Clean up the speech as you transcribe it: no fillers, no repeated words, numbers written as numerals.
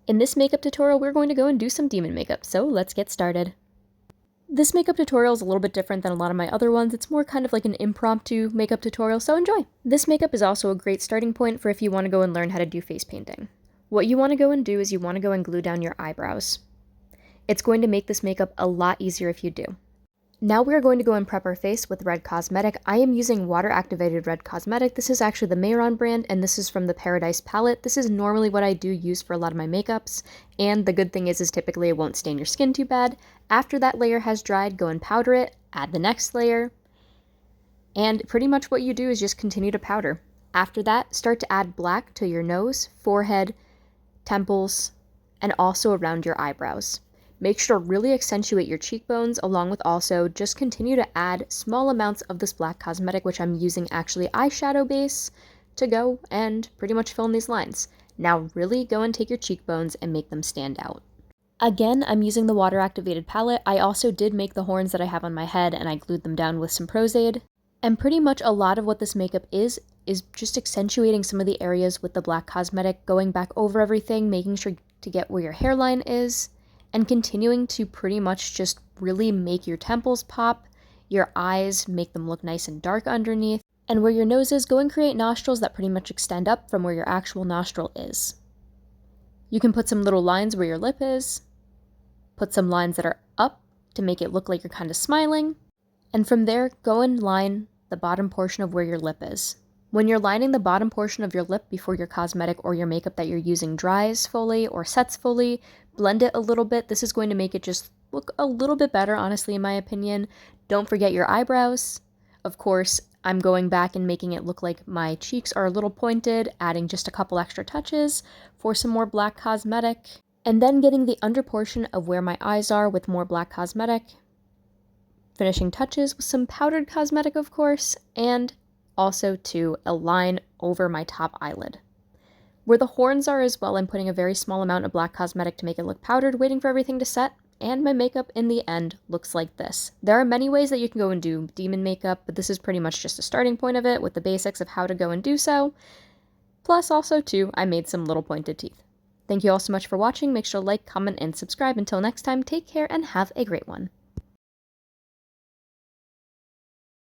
In this makeup tutorial, we're going to go and do some demon makeup, so let's get started. This makeup tutorial is a little bit different than a lot of my other ones. It's more kind of like an impromptu makeup tutorial, so enjoy! This makeup is also a great starting point for if you want to go and learn how to do face painting. What you want to go and do is you want to go and glue down your eyebrows. It's going to make this makeup a lot easier if you do. Now we're going to go and prep our face with red cosmetic. I am using water-activated red cosmetic. This is actually the Mehron brand, and this is from the Paradise palette. This is normally what I do use for a lot of my makeups, and the good thing is typically it won't stain your skin too bad. After that layer has dried, go and powder it, add the next layer, and pretty much what you do is just continue to powder. After that, start to add black to your nose, forehead, temples, and also around your eyebrows. Make sure to really accentuate your cheekbones, along with also just continue to add small amounts of this black cosmetic, which I'm using actually eyeshadow base, to go and pretty much fill in these lines. Now really go and take your cheekbones and make them stand out. Again, I'm using the water activated palette. I also did make the horns that I have on my head and I glued them down with some Pros-Aide. And pretty much a lot of what this makeup is just accentuating some of the areas with the black cosmetic, going back over everything, making sure to get where your hairline is, and continuing to pretty much just really make your temples pop, your eyes, make them look nice and dark underneath, and where your nose is, go and create nostrils that pretty much extend up from where your actual nostril is. You can put some little lines where your lip is, put some lines that are up to make it look like you're kind of smiling, and from there, go and line the bottom portion of where your lip is. When you're lining the bottom portion of your lip before your cosmetic or your makeup that you're using dries fully or sets fully, blend it a little bit. This is going to make it just look a little bit better, honestly, in my opinion. Don't forget your eyebrows. Of course, I'm going back and making it look like my cheeks are a little pointed, adding just a couple extra touches for some more black cosmetic, and then getting the under portion of where my eyes are with more black cosmetic, finishing touches with some powdered cosmetic, of course, and also to a line over my top eyelid. Where the horns are as well, I'm putting a very small amount of black cosmetic to make it look powdered, waiting for everything to set, and my makeup in the end looks like this. There are many ways that you can go and do demon makeup, but this is pretty much just a starting point of it with the basics of how to go and do so. Plus also too, I made some little pointed teeth. Thank you all so much for watching. Make sure to like, comment, and subscribe. Until next time, take care and have a great one.